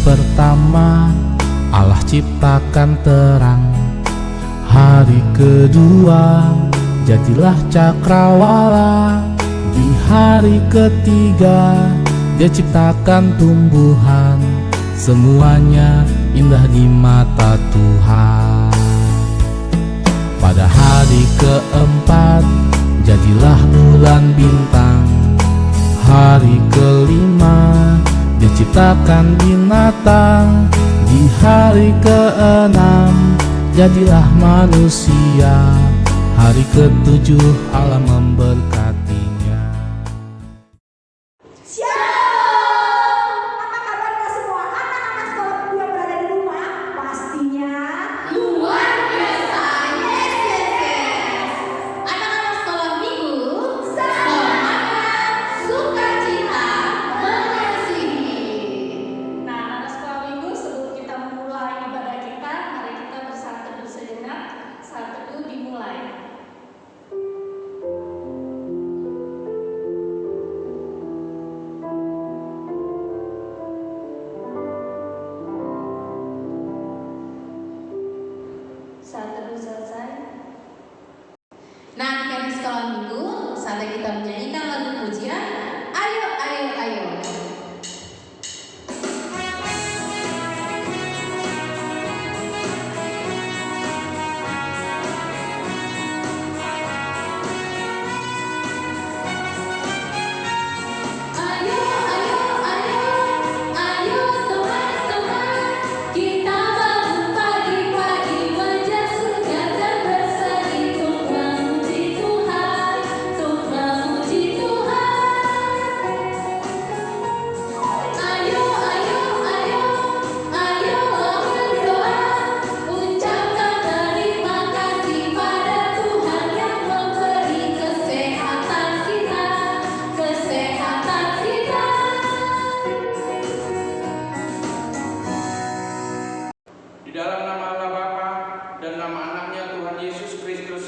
pertama Allah ciptakan terang. Hari kedua jadilah cakrawala. Di hari ketiga Dia ciptakan tumbuhan. Semuanya indah di mata Tuhan. Pada hari keempat jadilah bulan bintang. Hari kelima Dia ciptakan binatang. Di hari keenam jadilah manusia. Hari ketujuh Allah memberkatinya. Shalom! Apa kabarnya semua anak-anak sekolah minggu yang berada di rumah? Pastinya Luar biasa, yes, yes, yes. Anak-anak sekolah minggu, semangat, sukacita, mengasihi. Nah, anak sekolah minggu, sebelum kita mulai ibadah kita, mari kita bersatu teduh sejenak. Saat teduh dimulai. Saat teduh selesai. Nah, adik-adik sekolah minggu, saatnya kita menyanyikan lagu pujian. Ayo, ayo, ayo. Ayo, ayo, ayo, ayo teman-teman, kita bangun pagi-pagi, wajah segar dan berseri untuk memuji Tuhan, untuk memuji Tuhan. Ayo, ayo, ayo, ayo berdoa, ucapkan terima kasih pada Tuhan yang memberi kesehatan kita, kesehatan kita. Di dalam nama Allah Bapa dan nama anaknya Tuhan Yesus Kristus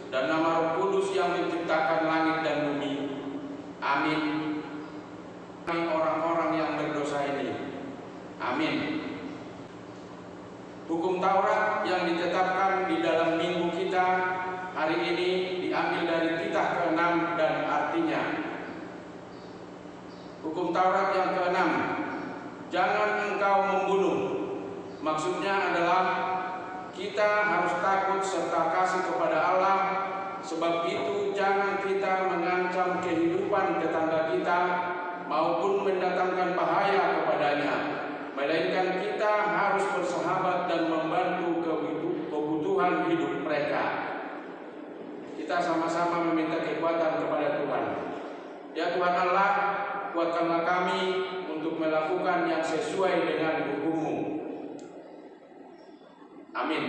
dan nama Roh Kudus yang menciptakan langit dan bumi. Amin. Orang-orang yang berdosa ini. Amin. Hukum Taurat yang ditetapkan di dalam minggu kita hari ini diambil dari titah ke-6 dan artinya. Hukum Taurat yang ke-6, jangan engkau membunuh. Maksudnya adalah kita harus takut serta kasih kepada Allah. Sebab itu jangan kita mengancam kehidupan tetangga kita maupun mendatangkan bahaya kepadanya, melainkan kita harus bersahabat dan membantu kebutuhan hidup mereka. Kita sama-sama meminta kekuatan kepada Tuhan. Ya Tuhan Allah, kuatkanlah kami untuk melakukan yang sesuai dengan hukum-Mu. Amin.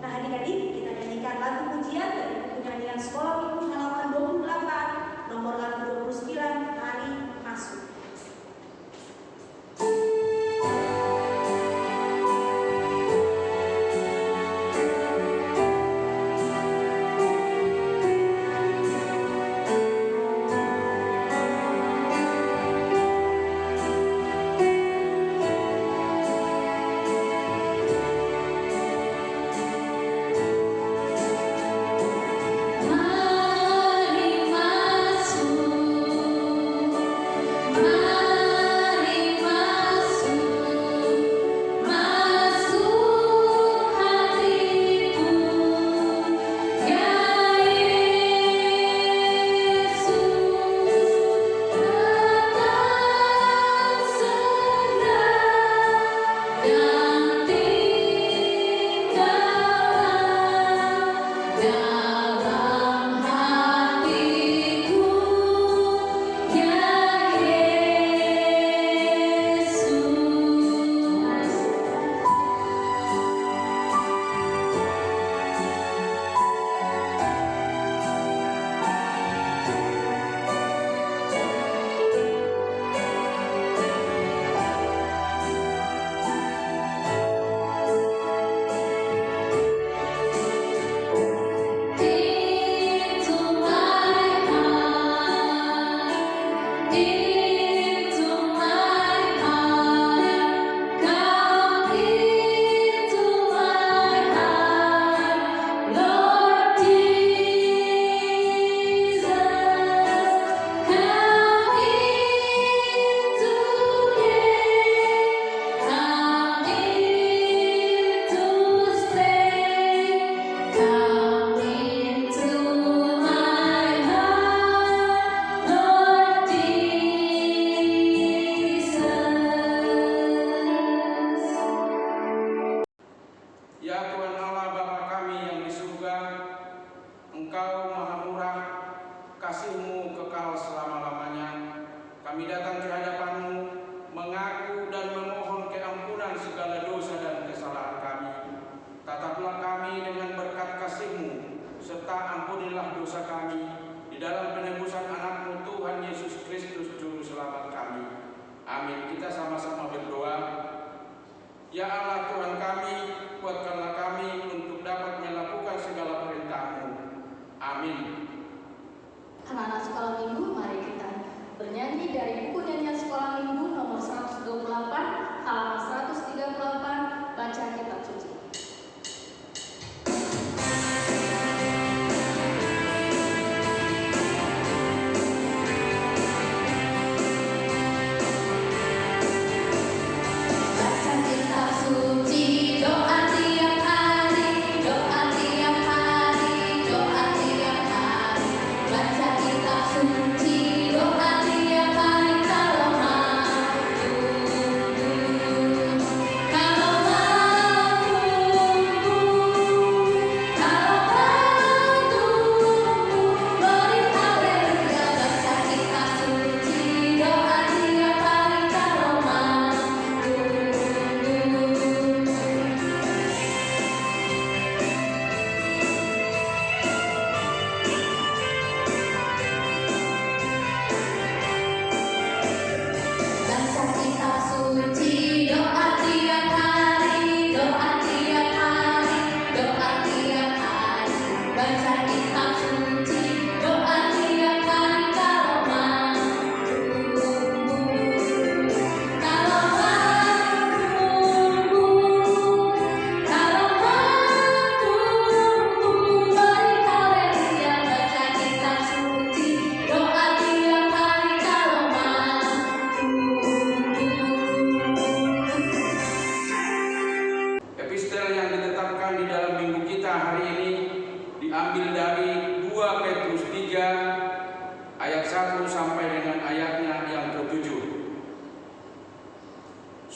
Nah, adik-adik, kita nyanyikan lagu pujian dari buku nyanyian sekolah minggu halaman 28, nomor lagu 29, Mari Masuk. Ayo, kami datang ke hadapan-Mu, mengaku dan memohon keampunan segala dosa dan kesalahan kami. Tataplah kami dengan berkat kasih-Mu, serta ampunilah dosa kami di dalam penebusan anak-Mu Tuhan Yesus Kristus Juru Selamat kami. Amin. Kita sama-sama berdoa. Ya Allah Tuhan kami, kuatkanlah kami untuk dapat melakukan segala perintah-Mu. Amin. Anak-anak sekolah minggu, mari kita bernyanyi dari buku nyanyian sekolah minggu nomor 128, halaman 138, baca kitab suci.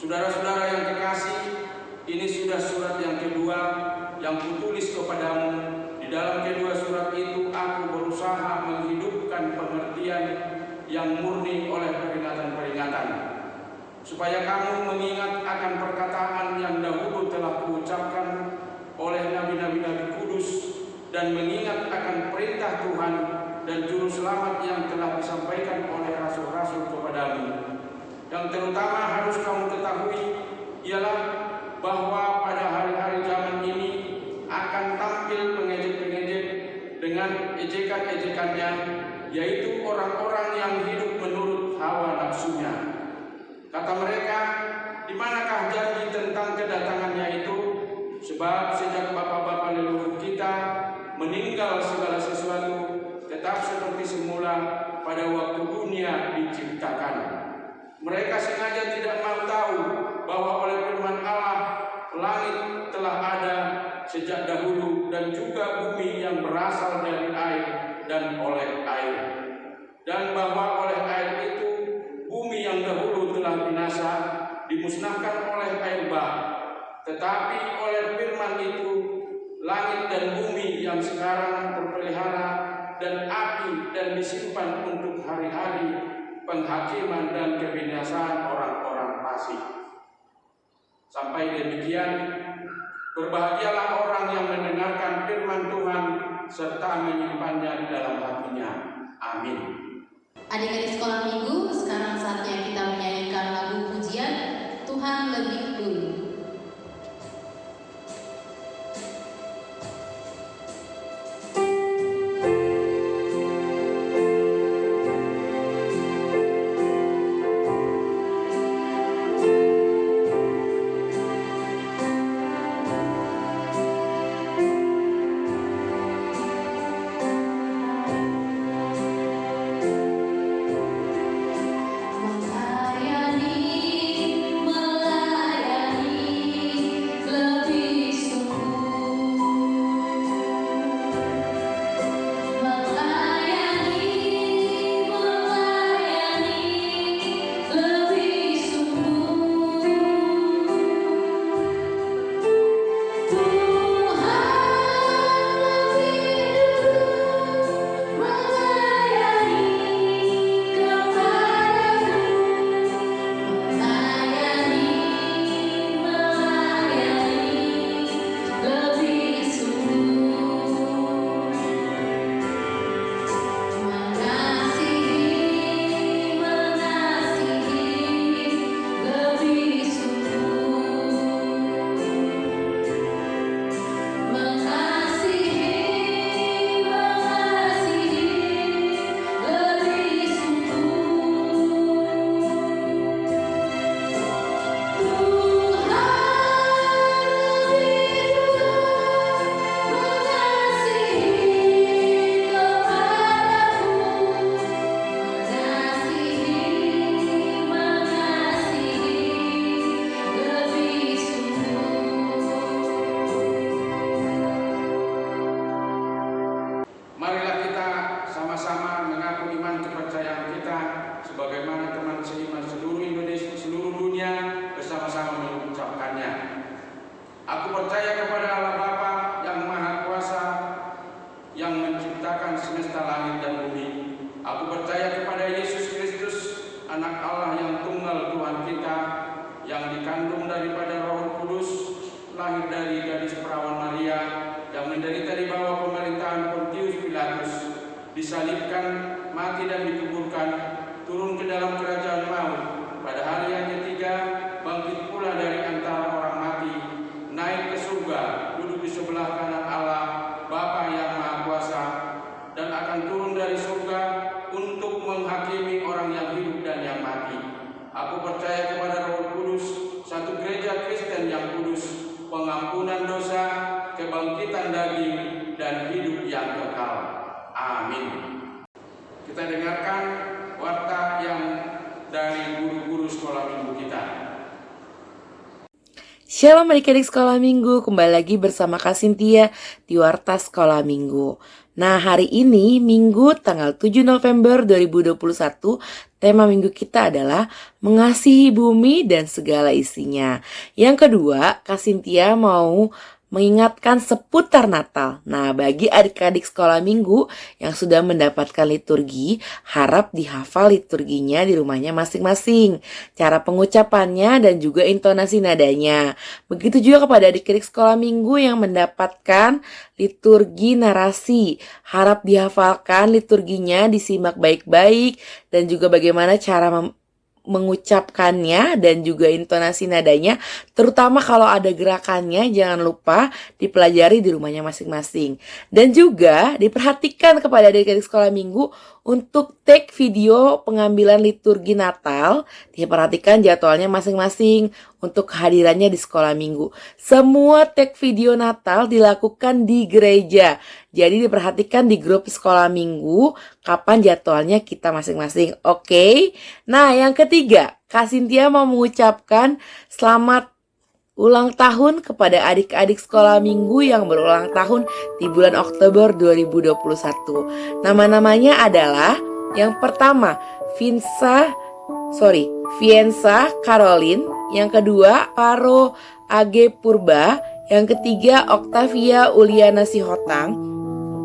Saudara-saudara yang kekasih, ini sudah surat yang kedua yang kutulis kepadamu. Di dalam kedua surat itu aku berusaha menghidupkan pengertian yang murni oleh peringatan-peringatan, supaya kamu mengingat akan perkataan yang dahulu telah kuucapkan oleh nabi-nabi kudus, dan mengingat akan perintah Tuhan dan juru selamat yang telah disampaikan oleh rasul-rasul kepadamu. Yang terutama harus kamu ketahui ialah bahwa pada hari-hari zaman ini akan tampil pengejek-pengejek dengan ejekan-ejekannya, yaitu orang-orang yang hidup menurut hawa nafsunya. Kata mereka, di manakah janji tentang kedatangannya itu? Sebab sejak bapa-bapa leluhur kita meninggal segala sesuatu tetap seperti semula pada waktu dunia diciptakan. Mereka sengaja tidak mau tahu bahwa oleh firman Allah langit telah ada sejak dahulu, dan juga bumi yang berasal dari air dan oleh air, dan bahwa oleh air itu bumi yang dahulu telah binasa dimusnahkan oleh air bah. Tetapi oleh firman itu langit dan bumi yang sekarang terpelihara dan api dan disimpan untuk hari-hari penghakiman dan kebinasaan orang-orang fasik. Sampai demikian, berbahagialah orang yang mendengarkan firman Tuhan serta menyimpannya di dalam hatinya. Amin. Adik-adik sekolah minggu, sekarang saatnya kita menyanyikan lagu pujian Tuhan Lebih Dulu. Allah yang tunggal Tuhan kita, yang dikandung daripada Roh Kudus, lahir dari gadis perawan Maria, yang menderita di bawah pemerintahan Pontius Pilatus, disalibkan, mati dan dikuburkan, turun ke dalam kerajaan maut, pada hari yang ketiga bangkit pula dari antara orang mati, naik ke surga, duduk di sebelah kanan Allah Bapa yang Maha Kuasa, dan akan turun dari surga untuk menghakimi orang yang hidup dan yang mati. Aku percaya kepada Roh Kudus, satu gereja Kristen yang kudus, pengampunan dosa, kebangkitan daging, dan hidup yang kekal. Amin. Kita dengarkan warta yang dari guru-guru sekolah minggu kita. Shalom adik-adik sekolah minggu, kembali lagi bersama Kak Cynthia di Warta Sekolah Minggu. Nah, hari ini Minggu tanggal 7 November 2021, tema minggu kita adalah mengasihi bumi dan segala isinya. Yang kedua, Kak Cynthia mau mengingatkan seputar Natal. Nah, bagi adik-adik sekolah minggu yang sudah mendapatkan liturgi, harap dihafal liturginya di rumahnya masing-masing, cara pengucapannya dan juga intonasi nadanya. Begitu juga kepada adik-adik sekolah minggu yang mendapatkan liturgi narasi, harap dihafalkan liturginya, disimak baik-baik, dan juga bagaimana cara mengucapkannya dan juga intonasi nadanya, terutama kalau ada gerakannya jangan lupa dipelajari di rumahnya masing-masing. Dan juga diperhatikan kepada adik-adik sekolah minggu untuk take video pengambilan liturgi Natal, diperhatikan jadwalnya masing-masing untuk kehadirannya di sekolah minggu. Semua take video Natal dilakukan di gereja. Jadi diperhatikan di grup sekolah minggu kapan jadwalnya kita masing-masing. Oke? Nah, yang ketiga, Kak Cynthia mau mengucapkan selamat ulang tahun kepada adik-adik sekolah minggu yang berulang tahun di bulan Oktober 2021. Nama-namanya adalah yang pertama Viensa Caroline, yang kedua Paro Age Purba, yang ketiga Octavia Uliana Sihotang,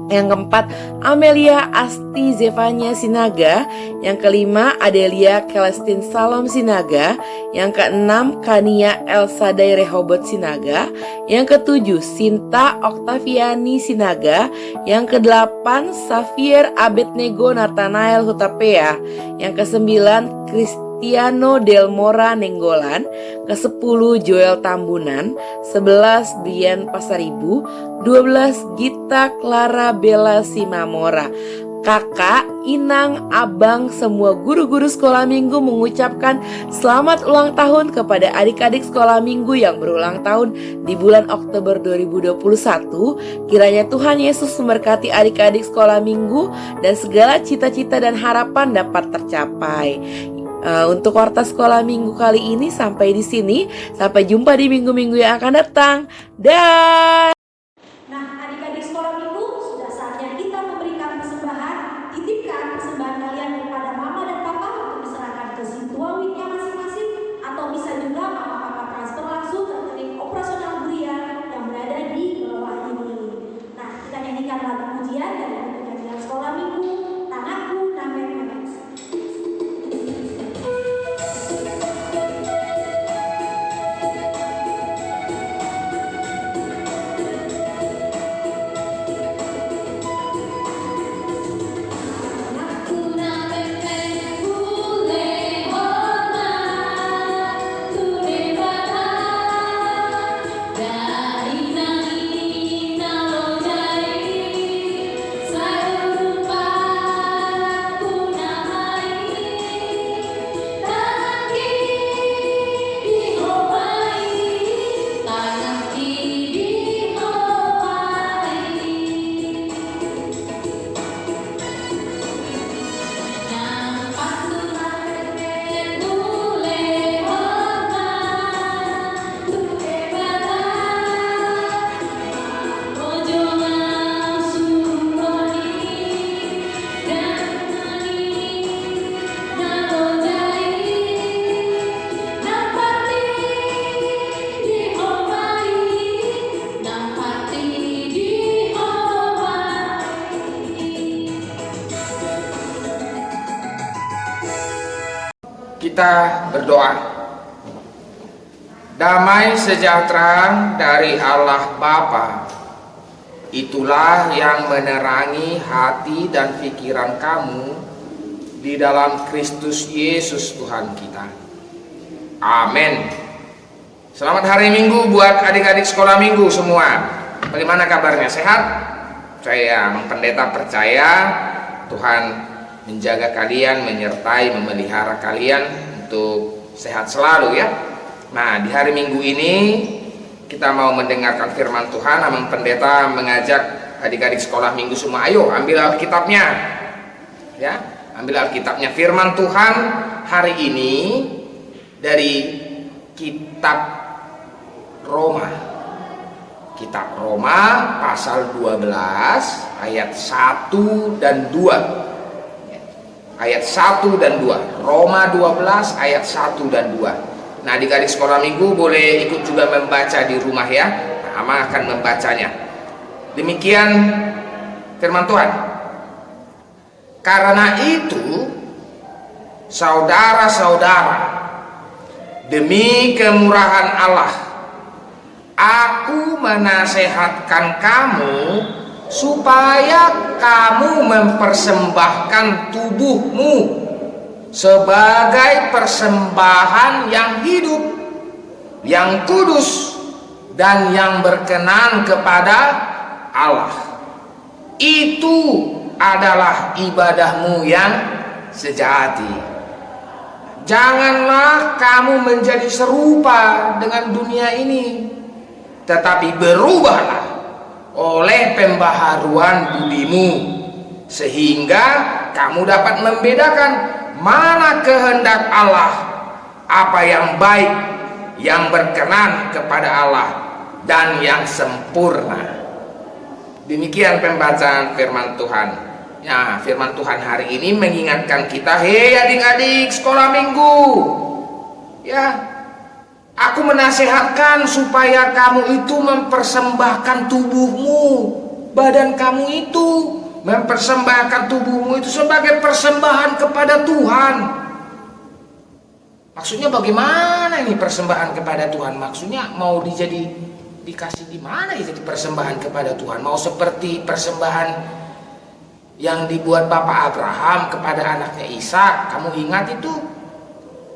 yang keempat Amelia Asti Zevanya Sinaga, yang kelima Adelia Celestin Salom Sinaga, yang keenam Kania Elsadai Rehobot Sinaga, yang ketujuh Sinta Oktaviani Sinaga, yang kedelapan Xavier Abednego Nathanael Hutapea, yang kesembilan Cristiano Del Mora Nenggolan, ke-10 Joel Tambunan, 11 Brian Pasaribu, 12 Gita Clara Bella Simamora. Kakak, inang, abang, semua guru-guru sekolah minggu mengucapkan selamat ulang tahun kepada adik-adik sekolah minggu yang berulang tahun di bulan Oktober 2021. Kiranya Tuhan Yesus memberkati adik-adik sekolah minggu dan segala cita-cita dan harapan dapat tercapai. Untuk Warta Sekolah Minggu kali ini sampai di sini. Sampai jumpa di minggu-minggu yang akan datang. Dah. Nah, adik-adik sekolah minggu, sudah saatnya kita memberikan persembahan. Titipkan persembahan kalian kepada mama dan papa untuk diserahkan ke situasi weeknya masing-masing, atau bisa juga mama-papa transfer langsung ke rekening operasional Buria yang berada di bawah ini. Nah, kita nyanyikan lagu pujian dari nyanyian sekolah minggu, Tanahku Namek Namek. Kita berdoa. Damai sejahtera dari Allah Bapa, itulah yang menerangi hati dan pikiran kamu di dalam Kristus Yesus Tuhan kita. Amin. Selamat hari Minggu buat adik-adik sekolah minggu semua. Bagaimana kabarnya? Sehat? Saya pendeta percaya Tuhan menjaga kalian, menyertai, memelihara kalian untuk sehat selalu ya. Nah, di hari Minggu ini kita mau mendengarkan firman Tuhan. Amang pendeta mengajak adik-adik sekolah minggu semua, ayo ambil Alkitabnya ya, ambil Alkitabnya. Firman Tuhan hari ini dari kitab Roma, kitab Roma pasal 12 ayat 1 dan 2, ayat 1 dan 2, Roma 12 ayat 1 dan 2. Nah, adik-adik sekolah minggu boleh ikut juga membaca di rumah ya. Nah, Ama akan membacanya. Demikian firman Tuhan. Karena itu, saudara-saudara, demi kemurahan Allah, aku menasehatkan kamu supaya kamu mempersembahkan tubuhmu sebagai persembahan yang hidup, yang kudus, dan yang berkenan kepada Allah. Itu adalah ibadahmu yang sejati. Janganlah kamu menjadi serupa dengan dunia ini, tetapi berubahlah oleh pembaharuan budimu, sehingga kamu dapat membedakan mana kehendak Allah, apa yang baik, yang berkenan kepada Allah, dan yang sempurna. Demikian pembacaan firman Tuhan. Ya, firman Tuhan hari ini mengingatkan kita, hei adik-adik sekolah minggu, ya, aku menasehatkan supaya kamu itu mempersembahkan tubuhmu, badan kamu itu, mempersembahkan tubuhmu itu sebagai persembahan kepada Tuhan. Maksudnya bagaimana ini persembahan kepada Tuhan? Maksudnya mau dikasih di mana ya jadi persembahan kepada Tuhan? Mau seperti persembahan yang dibuat Bapak Abraham kepada anaknya Ishak? Kamu ingat itu?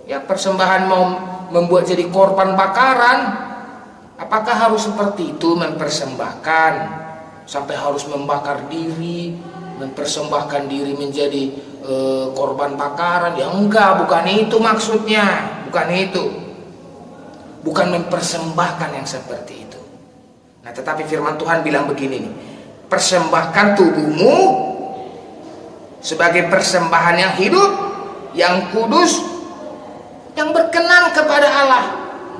Ya, persembahan mau membuat jadi korban bakaran. Apakah harus seperti itu mempersembahkan? Sampai harus membakar diri, mempersembahkan diri menjadi korban bakaran? Ya enggak, bukan itu maksudnya, bukan itu, bukan mempersembahkan yang seperti itu. Nah, tetapi firman Tuhan bilang begini nih, persembahkan tubuhmu sebagai persembahan yang hidup, yang kudus, yang berkenan kepada Allah.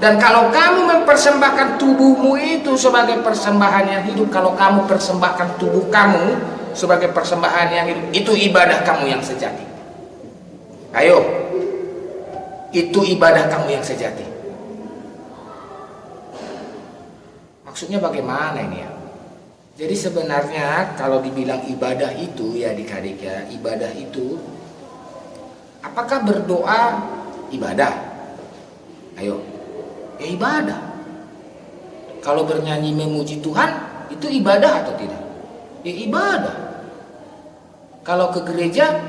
Dan kalau kamu mempersembahkan tubuhmu itu sebagai persembahan yang hidup, kalau kamu persembahkan tubuh kamu sebagai persembahan yang hidup, itu ibadah kamu yang sejati. Ayo, itu ibadah kamu yang sejati. Maksudnya bagaimana ini ya? Jadi sebenarnya kalau dibilang ibadah itu ya adik-adik ya, ibadah itu, apakah berdoa ibadah? Ayo, ya ibadah. Kalau bernyanyi memuji Tuhan itu ibadah atau tidak? Ya ibadah. Kalau ke gereja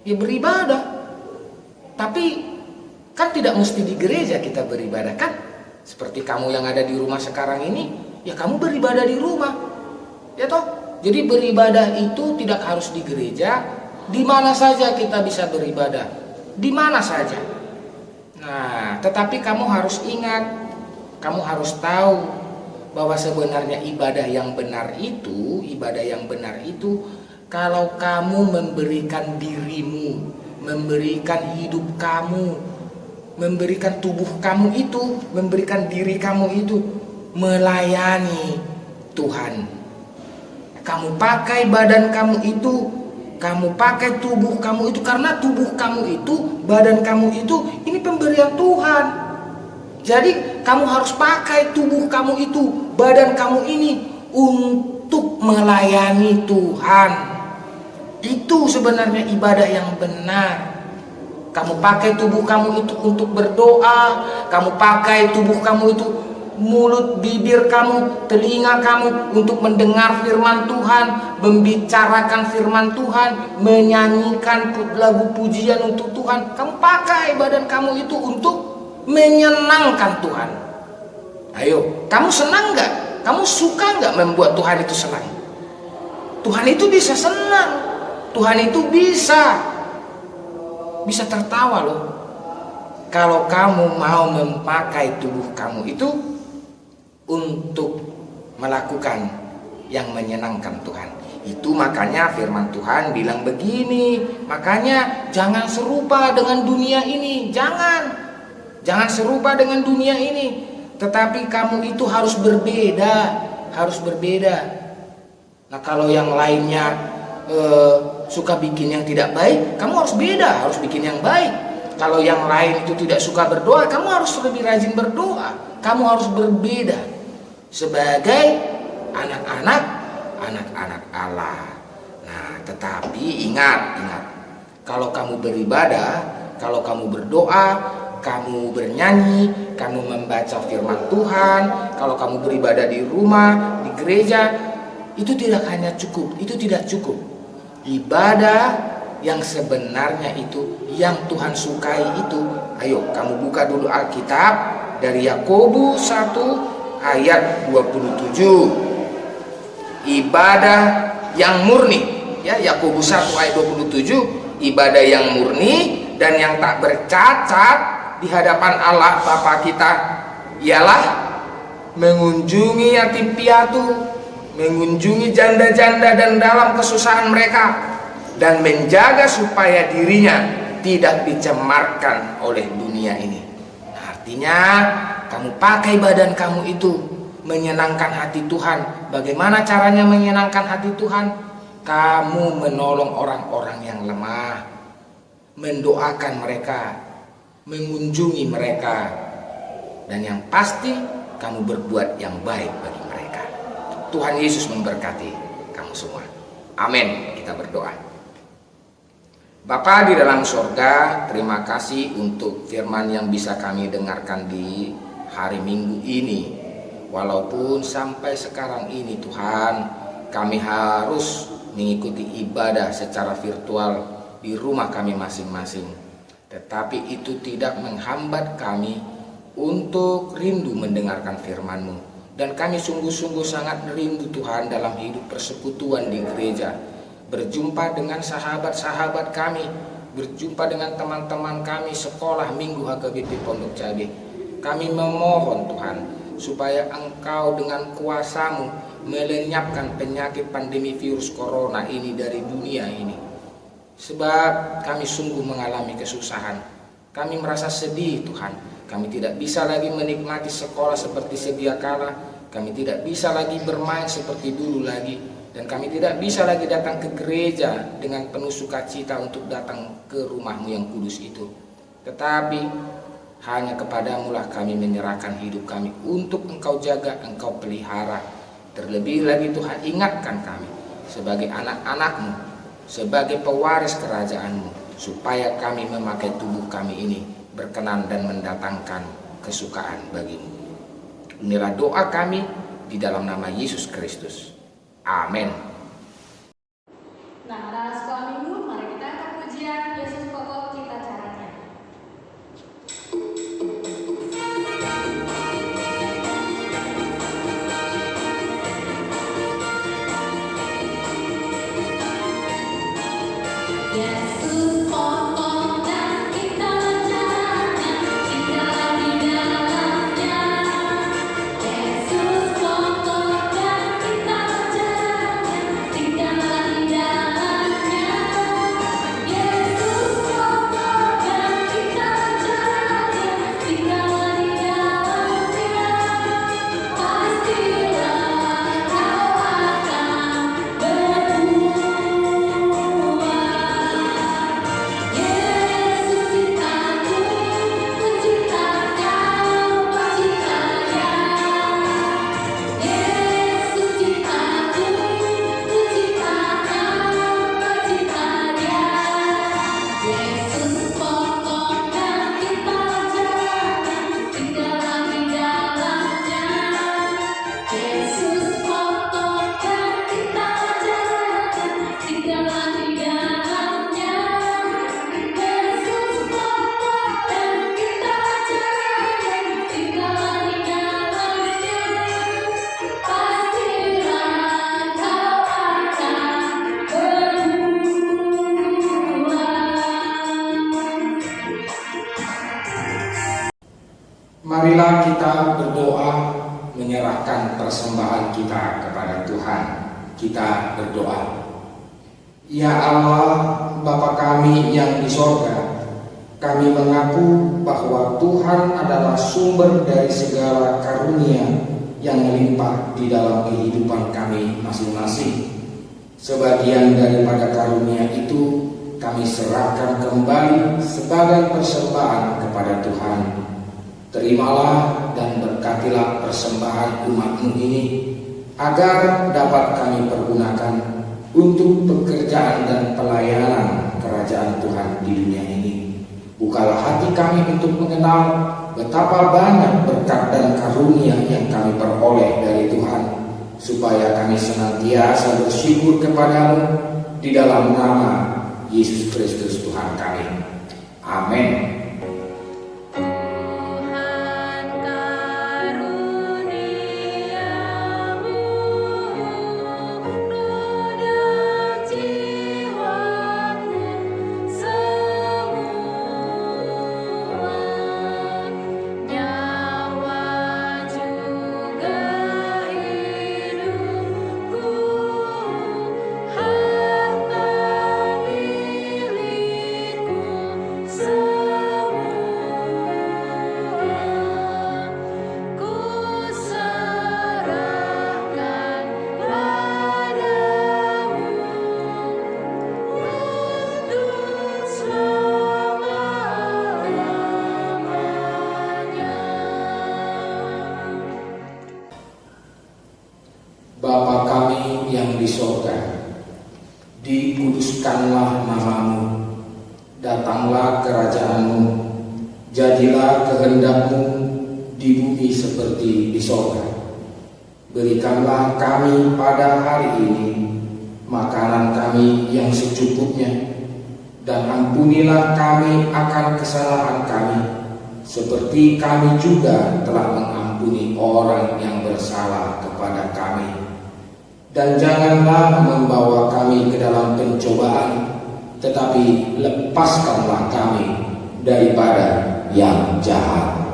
ya beribadah. Tapi kan tidak mesti di gereja kita beribadah kan? Seperti kamu yang ada di rumah sekarang ini, ya kamu beribadah di rumah. Ya toh? Jadi beribadah itu tidak harus di gereja, di mana saja kita bisa beribadah. Di mana saja. Nah, tetapi kamu harus ingat, kamu harus tahu bahwa sebenarnya ibadah yang benar itu, kalau kamu memberikan dirimu, memberikan hidup kamu, memberikan tubuh kamu itu, memberikan diri kamu itu melayani Tuhan. Kamu pakai badan kamu itu, kamu pakai tubuh kamu itu, karena tubuh kamu itu, badan kamu itu, ini pemberian Tuhan. Jadi kamu harus pakai tubuh kamu itu, badan kamu ini untuk melayani Tuhan. Itu sebenarnya ibadah yang benar. Kamu pakai tubuh kamu itu untuk berdoa. Kamu pakai tubuh kamu itu, mulut, bibir kamu, telinga kamu untuk mendengar firman Tuhan, membicarakan firman Tuhan, menyanyikan lagu pujian untuk Tuhan. Kamu pakai badan kamu itu untuk menyenangkan Tuhan. Ayo, kamu senang nggak? Kamu suka nggak membuat Tuhan itu senang? Tuhan itu bisa senang. Tuhan itu bisa tertawa loh. Kalau kamu mau memakai tubuh kamu itu untuk melakukan yang menyenangkan Tuhan. Itu makanya firman Tuhan bilang begini. Makanya jangan serupa dengan dunia ini. Jangan serupa dengan dunia ini. Tetapi kamu itu harus berbeda. Nah, kalau yang lainnya suka bikin yang tidak baik, kamu harus beda, harus bikin yang baik. Kalau yang lain itu tidak suka berdoa, kamu harus lebih rajin berdoa. Kamu harus berbeda sebagai anak-anak Allah. Nah, tetapi ingat, kalau kamu beribadah, kalau kamu berdoa, kamu bernyanyi, kamu membaca firman Tuhan, kalau kamu beribadah di rumah, di gereja, itu tidak cukup. Ibadah yang sebenarnya itu, yang Tuhan sukai itu, ayo kamu buka dulu Alkitab dari Yakobus 1 ayat 27. Ibadah yang murni, ya, Yakobus 1 ayat 27, ibadah yang murni dan yang tak bercacat di hadapan Allah Bapa kita ialah mengunjungi yatim piatu, mengunjungi janda-janda dan dalam kesusahan mereka, dan menjaga supaya dirinya tidak dicemarkan oleh dunia ini. Nah, artinya kamu pakai badan kamu itu menyenangkan hati Tuhan. Bagaimana caranya menyenangkan hati Tuhan? Kamu menolong orang-orang yang lemah, mendoakan mereka, mengunjungi mereka, dan yang pasti kamu berbuat yang baik bagi mereka. Tuhan Yesus memberkati kamu semua. Amin. Kita berdoa. Bapa di dalam sorga, terima kasih untuk firman yang bisa kami dengarkan di hari Minggu ini. Walaupun sampai sekarang ini Tuhan, kami harus mengikuti ibadah secara virtual di rumah kami masing-masing. Tetapi itu tidak menghambat kami untuk rindu mendengarkan firman-Mu. Dan kami sungguh-sungguh sangat rindu Tuhan dalam hidup persekutuan di gereja, berjumpa dengan sahabat-sahabat kami, berjumpa dengan teman-teman kami sekolah Minggu HKBP Pondok Cabe. Kami memohon Tuhan supaya Engkau dengan kuasa-Mu melenyapkan penyakit pandemi virus corona ini dari dunia ini. Sebab kami sungguh mengalami kesusahan. Kami merasa sedih Tuhan. Kami tidak bisa lagi menikmati sekolah seperti sedia kala. Kami tidak bisa lagi bermain seperti dulu lagi. Dan kami tidak bisa lagi datang ke gereja dengan penuh sukacita untuk datang ke rumah-Mu yang kudus itu. Tetapi hanya kepadamu lah kami menyerahkan hidup kami untuk Engkau jaga, Engkau pelihara. Terlebih lagi Tuhan, ingatkan kami sebagai anak-anak-Mu, sebagai pewaris kerajaan-Mu, supaya kami memakai tubuh kami ini berkenan dan mendatangkan kesukaan bagi-Mu. Inilah doa kami di dalam nama Yesus Kristus. Amin. Nah, anak sekolah minggu, mari kita angkat pujian Yesus pokok kita caranya. Yesus pokok dan kita caranya, tinggal di dalamnya. Yesus pokok dan kita caranya, Marilah kita berdoa menyerahkan persembahan kita kepada Tuhan. Kita berdoa. Ya Allah, Bapa kami yang di sorga, kami mengaku bahwa Tuhan adalah sumber dari segala karunia yang melimpah di dalam kehidupan kami masing-masing. Sebagian daripada karunia itu kami serahkan kembali sebagai persembahan kepada Tuhan. Terimalah dan berkatilah persembahan umat-Mu ini, agar dapat kami pergunakan untuk pekerjaan dan pelayanan kerajaan Tuhan di dunia ini. Bukalah hati kami untuk mengenal betapa banyak berkat dan karunia yang kami peroleh dari Tuhan, supaya kami senantiasa bersyukur kepadamu di dalam nama Yesus Kristus Tuhan kami. Amin. Bapa kami yang di sorga, dikuduskanlah nama-Mu, datanglah kerajaan-Mu, jadilah kehendak-Mu di bumi seperti di sorga. Berikanlah kami pada hari ini makanan kami yang secukupnya, dan ampunilah kami akan kesalahan kami, seperti kami juga telah mengampuni orang yang bersalah kepada kami. Dan janganlah membawa kami ke dalam pencobaan, tetapi lepaskanlah kami daripada yang jahat.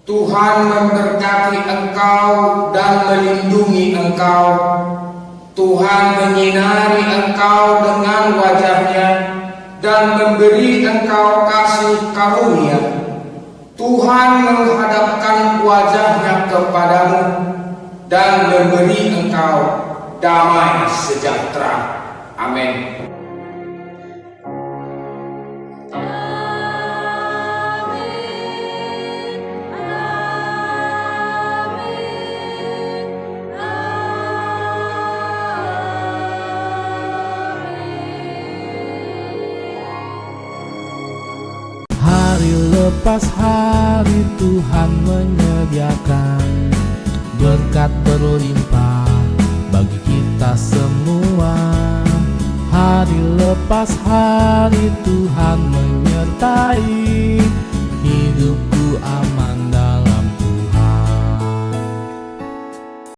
Tuhan memberkati engkau dan melindungi engkau. Tuhan menyinari engkau dengan wajah-Nya dan memberi engkau kasih karunia. Tuhan menghadapkan wajah-Nya kepadamu dan memberi engkau damai sejahtera. Amin. Lepas hari Tuhan menyediakan berkat berlimpah bagi kita semua. Hari lepas hari Tuhan menyertai